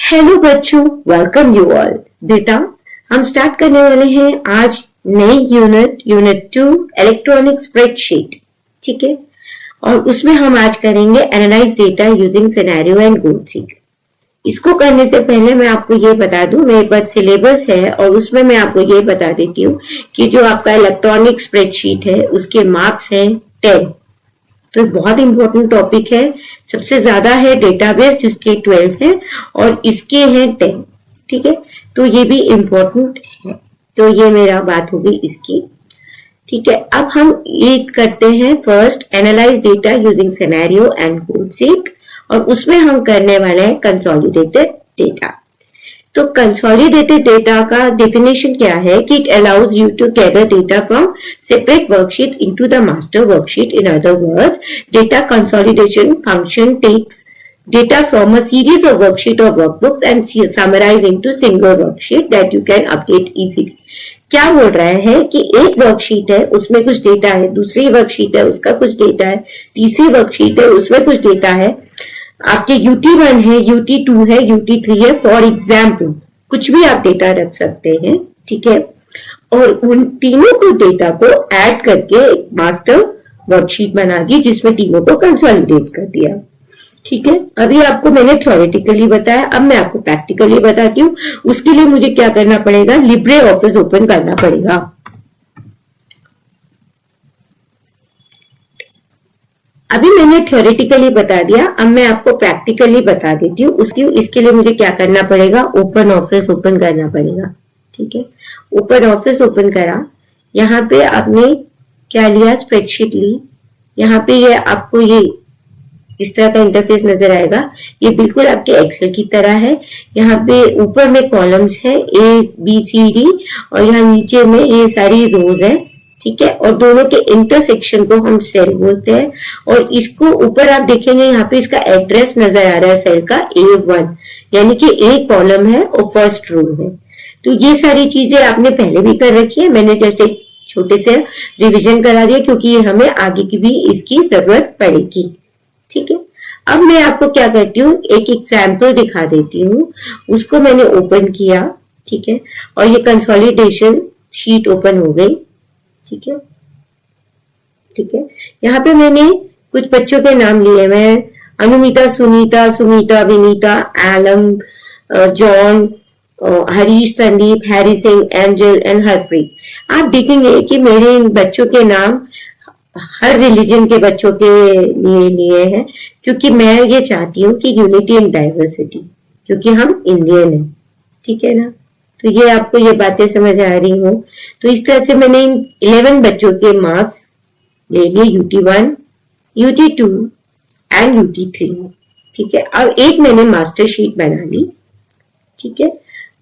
Hello बच्चों, welcome you all. बेटा, हम स्टार्ट करने वाले हैं आज नई यूनिट 2 इलेक्ट्रॉनिक स्प्रेडशीट। ठीक है, और उसमें हम आज करेंगे analyse data using scenario and goal seek. इसको करने से पहले मैं आपको ये बता दूं, मेरे पास सिलेबस है और उसमें मैं आपको ये बता देती हूँ कि जो आपका इलेक्ट्रॉनिक स्प्रेडशीट है उसके मार्क्स हैं 10। तो बहुत इंपॉर्टेंट टॉपिक है। सबसे ज्यादा है डेटाबेस जिसके 12 है और इसके हैं 10। ठीक है, तो ये भी इंपॉर्टेंट है। तो ये मेरा बात होगी इसकी। ठीक है, अब हम ये करते हैं first analyse data using scenario and goal seek, और उसमें हम करने वाले हैं कंसोलिडेटेड डेटा। तो कंसोलिडेटेड डेटा का डेफिनेशन क्या है कि it allows you to gather data from separate worksheets into the master worksheet. In other words, data consolidation function takes data from a series of worksheet or workbooks and summarize into single worksheet that you can update easily। क्या बोल रहा है कि एक worksheet है उसमें कुछ data है, दूसरी वर्कशीट है उसका कुछ डेटा है, तीसरी वर्कशीट है उसमें कुछ डेटा है, आपके UT1 है, UT2 है, UT3 है। फॉर एग्जाम्पल कुछ भी आप डेटा रख सकते हैं। ठीक है, और उन तीनों को डेटा को ऐड करके एक मास्टर वर्कशीट बना दी जिसमें तीनों को कंसोलिडेट कर दिया। ठीक है, अभी आपको मैंने थ्योरेटिकली बताया, अब मैं आपको प्रैक्टिकली बताती हूँ। उसके लिए मुझे क्या करना पड़ेगा, लिब्रे ऑफिस ओपन करना पड़ेगा। अभी मैंने थ्योरेटिकली बता दिया, अब मैं आपको प्रैक्टिकली बता देती हूँ। इसके लिए मुझे क्या करना पड़ेगा, ओपन ऑफिस ओपन करना पड़ेगा। ठीक है, ओपन ऑफिस ओपन करा, यहाँ पे आपने क्या लिया, स्प्रेडशीट ली। यहाँ पे ये आपको ये इस तरह का इंटरफेस नजर आएगा। ये बिल्कुल आपके एक्सेल की तरह है। यहाँ पे ऊपर में कॉलम्स है ABCD और यहाँ नीचे में ये सारी रोज है। ठीक है, और दोनों के इंटरसेक्शन को हम सेल बोलते हैं। और इसको ऊपर आप देखेंगे यहाँ पे इसका एड्रेस नजर आ रहा है सेल का A1, यानी कि एक कॉलम है और फर्स्ट रो है। तो ये सारी चीजें आपने पहले भी कर रखी है, मैंने जस्ट एक छोटे से रिविजन करा दिया क्योंकि ये हमें आगे की भी इसकी जरूरत पड़ेगी। ठीक है, अब मैं आपको क्या करती हूँ, एक एग्जाम्पल दिखा देती हूँ। उसको मैंने ओपन किया। ठीक है, और ये कंसोलिडेशन शीट ओपन हो गई। ठीक है, ठीक है, यहाँ पे मैंने कुछ बच्चों के नाम लिए। मैं अनुमिता, सुनीता, सुमिता, विनीता, एलम, John, Harish, Sandeep, Harry Singh, Angel and Harpreet. आप देखेंगे कि मेरे इन बच्चों के नाम हर रिलीजन के बच्चों के लिए हैं, क्योंकि मैं ये चाहती हूँ कि यूनिटी एंड डाइवर्सिटी, क्योंकि हम इंडियन हैं। ठीक है ना, तो ये आपको ये बातें समझ आ रही हो। तो इस तरह से मैंने इन 11 बच्चों के मार्क्स ले लिए, UT1, UT2 एंड UT3। ठीक है, अब एक मैंने मास्टर शीट बना ली। ठीक है,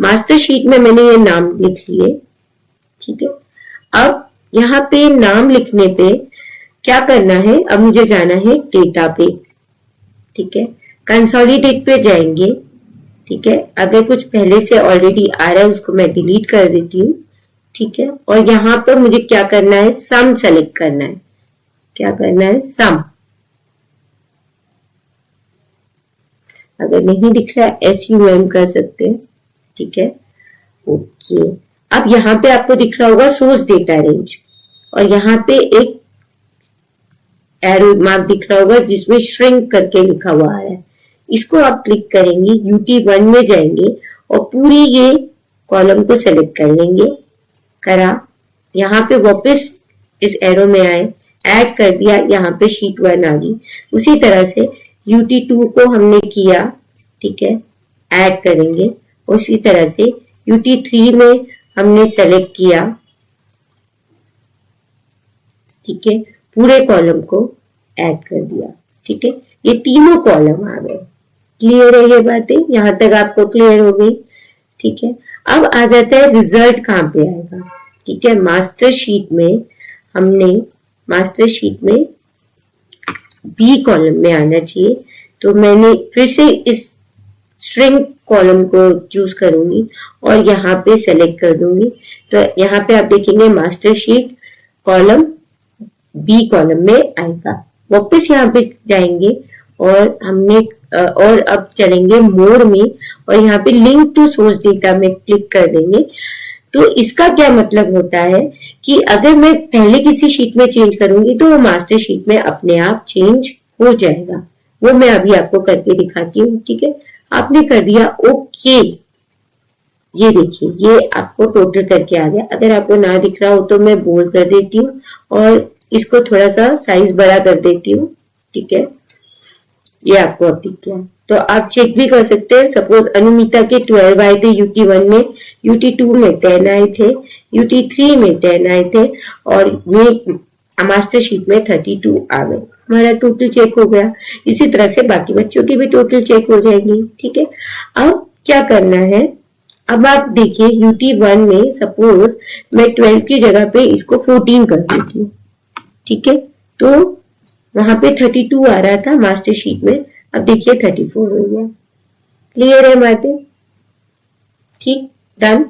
मास्टर शीट में मैंने ये नाम लिख लिए। ठीक है, अब यहाँ पे नाम लिखने पे क्या करना है, अब मुझे जाना है डेटा पे। ठीक है, कंसोलिडेट पे जाएंगे। ठीक है, अगर कुछ पहले से ऑलरेडी आ रहा है उसको मैं डिलीट कर देती हूँ। ठीक है, और यहाँ पर मुझे क्या करना है, सम सेलेक्ट करना है। क्या करना है, सम। अगर नहीं दिख रहा है SUM कर सकते हैं। ठीक है, ओके। अब यहाँ पे आपको दिख रहा होगा सोर्स डेटा रेंज, और यहाँ पे एक एरो मार्क दिख रहा होगा जिसमें श्रिंक करके लिखा हुआ आ रहा है। इसको आप क्लिक करेंगे, UT1 में जाएंगे और पूरी ये कॉलम को सेलेक्ट कर लेंगे। करा, यहाँ पे वापस इस एरो में आए, ऐड कर दिया, यहाँ पे शीट 1 आ गई। उसी तरह से UT2 को हमने किया। ठीक है, ऐड करेंगे। उसी तरह से UT3 में हमने सेलेक्ट किया। ठीक है, पूरे कॉलम को ऐड कर दिया। ठीक है, ये तीनों कॉलम आ गए। क्लियर है ये बातें, यहां तक आपको क्लियर हो गई। ठीक है, अब आ जाता है रिजल्ट कहां पे आएगा। ठीक है, मास्टर शीट में हमने मास्टर शीट में B कॉलम में आना चाहिए। तो मैंने फिर से इस श्रिंक कॉलम को चूज करूंगी और यहाँ पे सेलेक्ट कर दूंगी। तो यहाँ पे आप देखेंगे master sheet column B column में आएगा। वापस यहाँ पे जाएंगे और हमने और अब चलेंगे मोर में और यहाँ पे लिंक टू सोर्स डेटा में क्लिक कर देंगे। तो इसका क्या मतलब होता है कि अगर मैं पहले किसी शीट में चेंज करूंगी तो वो मास्टर शीट में अपने आप चेंज हो जाएगा। वो मैं अभी आपको करके दिखाती हूँ। ठीक है, आपने कर दिया ओके। ये देखिए, ये आपको टोटल करके आ गया। अगर आपको ना दिख रहा हो तो मैं बोल्ड कर देती हूँ और इसको थोड़ा सा साइज बड़ा कर देती हूँ। ठीक है, ये आपको अब दिख गया। तो आप चेक भी कर सकते हैं। सपोज अनुमिता के 12 आए थे UT1 में, UT2 में 10 आए थे, UT3 में 10 आए थे और ये मास्टर शीट में 32 आ गए। हमारा टोटल चेक हो गया। इसी तरह से बाकी बच्चों की भी टोटल चेक हो जाएगी। ठीक है, अब क्या करना है, अब आप देखिए UT1 में सपोज मैं 12 की जगह पे इसको 14 कर देती हूँ। ठीक है, तो वहां पे 32 आ रहा था मास्टर शीट में, अब देखिए 34 हो गया। क्लियर है बातें? ठीक, डन,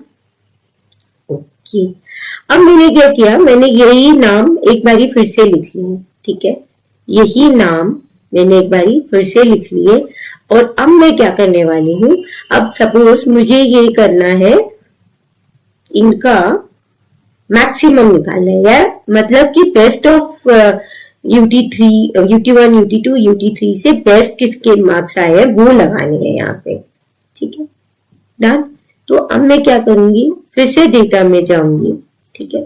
ओके। अब मैंने क्या किया, मैंने यही नाम एक बारी फिर से लिख लिया। ठीक है, यही नाम मैंने एक बारी फिर से लिख लिए और अब मैं क्या करने वाली हूँ, अब सपोज मुझे ये करना है, इनका मैक्सिमम निकालना है, या मतलब कि best of UT3, UT1, UT2, UT3 से बेस्ट किसके मार्क्स आए हैं वो लगाने हैं यहाँ पे। ठीक है, डन। तो अब मैं क्या करूंगी, फिर से डेटा में जाऊंगी। ठीक है,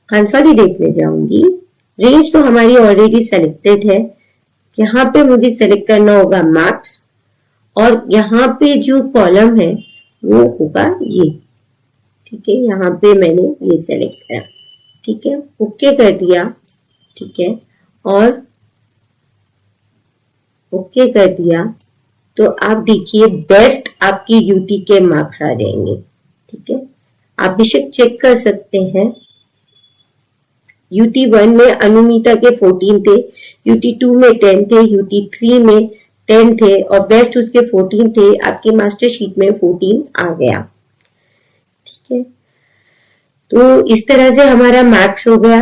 कंसोलिडेट में जाऊंगी। रेंज तो हमारी ऑलरेडी सेलेक्टेड है, यहाँ पे मुझे सेलेक्ट करना होगा मार्क्स और यहाँ पे जो कॉलम है वो होगा ये। ठीक है, यहाँ पे मैंने ये सेलेक्ट करा। ठीक है, ओके कर दिया। ठीक है, और ओके कर दिया तो आप देखिए बेस्ट आपकी UT के मार्क्स आ जाएंगे। ठीक है, आप बेशक चेक कर सकते हैं। UT1 में अनुमिता के 14 थे, UT2 में 10 थे, UT3 में 10 थे और बेस्ट उसके 14 थे। आपके मास्टर शीट में 14 आ गया। ठीक है, तो इस तरह से हमारा मार्क्स हो गया।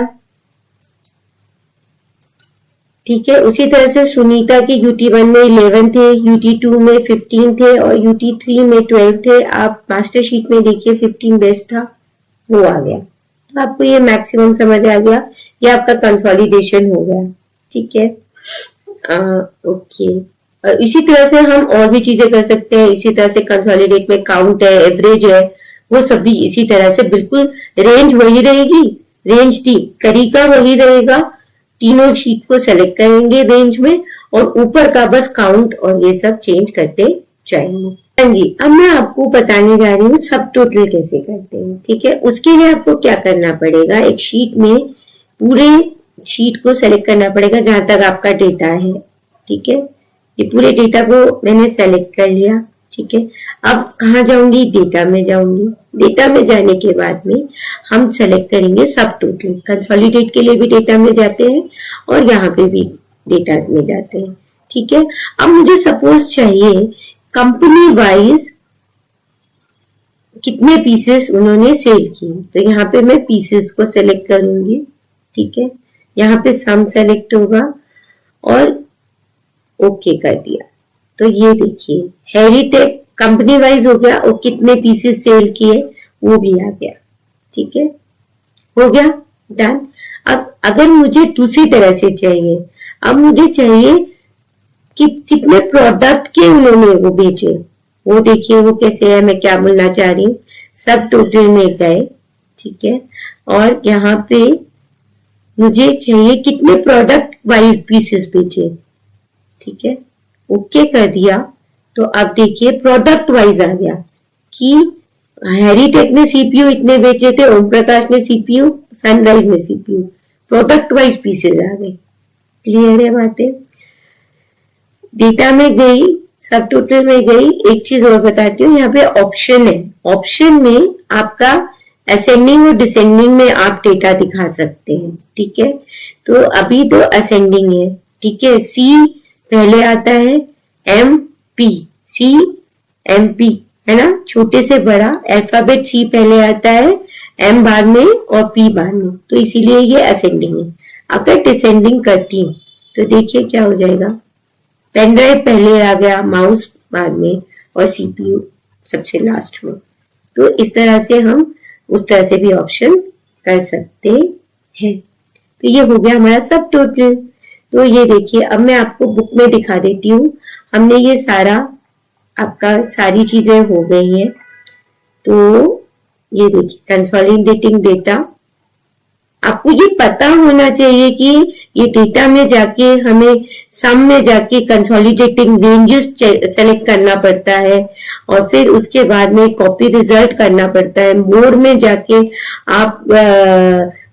ठीक है, उसी तरह से सुनीता के UT1 में 11 थे, UT2 में 15 थे और UT3 में 12 थे। आप मास्टर शीट में देखिए 15 बेस्ट था, वो आ गया। तो आपको ये मैक्सिमम समझ आ गया, ये आपका कंसोलिडेशन हो गया। ठीक है, ओके। इसी तरह से हम और भी चीजें कर सकते हैं। इसी तरह से कंसोलिडेट में काउंट है, एवरेज है, वो सब भी इसी तरह से बिल्कुल रेंज वही रहेगी, रेंज तरीका वही रहेगा। तीनों शीट को सेलेक्ट करेंगे रेंज में और ऊपर का बस काउंट और ये सब चेंज करते जाएंगे। हाँ जी, अब मैं आपको बताने जा रही हूँ सब टोटल कैसे करते हैं। ठीक है, उसके लिए आपको क्या करना पड़ेगा, एक शीट में पूरे शीट को सेलेक्ट करना पड़ेगा जहां तक आपका डेटा है। ठीक है, ये पूरे डेटा को मैंने सेलेक्ट कर लिया। ठीक है, अब कहाँ जाऊंगी, डेटा में जाऊंगी। डेटा में जाने के बाद में हम सेलेक्ट करेंगे सब टोटल। कंसोलिडेट के लिए भी डेटा में जाते हैं और यहाँ पे भी डेटा में जाते हैं। ठीक है, अब मुझे सपोज चाहिए कंपनी वाइज कितने पीसेस उन्होंने सेल किए, तो यहाँ पे मैं पीसेस को सेलेक्ट करूंगी। ठीक है, यहाँ पे सम सेलेक्ट होगा और ओके कर दिया। तो ये देखिए हेरिटेक कंपनी वाइज हो गया और कितने पीसेस सेल किए वो भी आ गया। ठीक है, हो गया, डन। अब अगर मुझे दूसरी तरह से चाहिए, अब मुझे चाहिए कि कितने प्रोडक्ट के उन्होंने वो बेचे, वो देखिए वो कैसे है, मैं क्या बोलना चाह रही हूँ। सब टोटल में गए। ठीक है, और यहाँ पे मुझे चाहिए कितने प्रोडक्ट वाइज पीसेस बेचे। ठीक है, ओके कर दिया तो अब देखिए प्रोडक्ट वाइज आ गया कि हेरिटेक ने सीपीयू इतने बेचे थे, ओम प्रकाश ने सीपीयू, सनराइज ने सीपीयू, प्रोडक्ट वाइज पीसेस आ गए। क्लियर है बातें? डेटा में गई, सब टोटल में गई। एक चीज और बताती हूँ, यहाँ पे ऑप्शन है, ऑप्शन में आपका असेंडिंग और डिसेंडिंग में आप डेटा दिखा सकते हैं। ठीक है, तो अभी तो असेंडिंग है। ठीक है, सी पहले आता है, M P, C M P है ना, छोटे से बड़ा अल्फाबेट सी पहले आता है, एम बाद में और पी बाद में, तो इसीलिए ये असेंडिंग है। अगर डिसेंडिंग करती हूँ तो देखिए क्या हो जाएगा, पेन ड्राइव पहले आ गया, माउस बाद में और सीपीयू सबसे लास्ट में। तो इस तरह से हम उस तरह से भी ऑप्शन कर सकते हैं। तो ये हो गया हमारा सब टोटल। तो ये देखिए, अब मैं आपको बुक में दिखा देती हूँ। हमने ये सारा आपका सारी चीजें हो गई हैं। तो ये देखिए कंसोलिडेटिंग डेटा, आपको ये पता होना चाहिए कि ये डेटा में जाके हमें सम में जाके कंसोलिडेटिंग रेंजेस सेलेक्ट करना पड़ता है और फिर उसके बाद में कॉपी रिजल्ट करना पड़ता है। मोड में जाके आप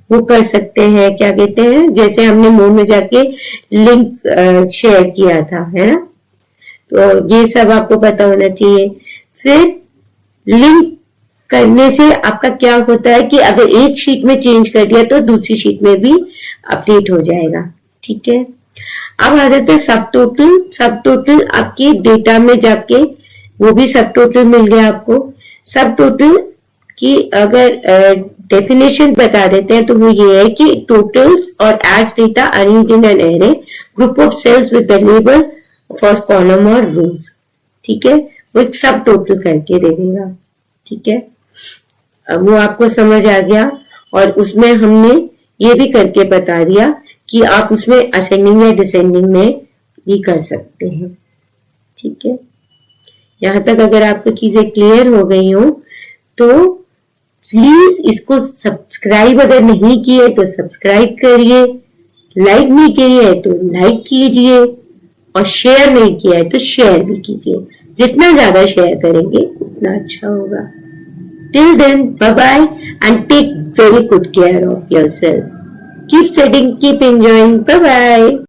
वो कर सकते हैं, क्या कहते हैं, जैसे हमने मोड में जाके लिंक शेयर किया था, है ना। तो ये सब आपको पता होना चाहिए। फिर लिंक करने से आपका क्या होता है कि अगर एक शीट में चेंज कर दिया तो दूसरी शीट में भी अपडेट हो जाएगा। ठीक है, अब आ जाते हैं सब टोटल। सब टोटल आपके डेटा में जाके वो भी सब टोटल मिल गया आपको। सब टोटल की अगर डेफिनेशन बता देते हैं तो वो ये है कि टोटल्स और adds data arrange in an array group of cells with the label first column और रोज। ठीक है, वो एक सब टोटल करके दे देगा। ठीक है, अब वो आपको समझ आ गया। और उसमें हमने ये भी करके बता दिया कि आप उसमें असेंडिंग या डिसेंडिंग में भी कर सकते हैं। ठीक है, यहां तक अगर आपको चीजें क्लियर हो गई हो तो प्लीज इसको सब्सक्राइब अगर नहीं किए तो सब्सक्राइब करिए, लाइक नहीं किए तो लाइक कीजिए और शेयर नहीं किया है तो शेयर भी कीजिए। जितना ज्यादा शेयर करेंगे उतना अच्छा होगा। Till then, bye-bye and take very good care of yourself. Keep studying, keep enjoying. Bye-bye.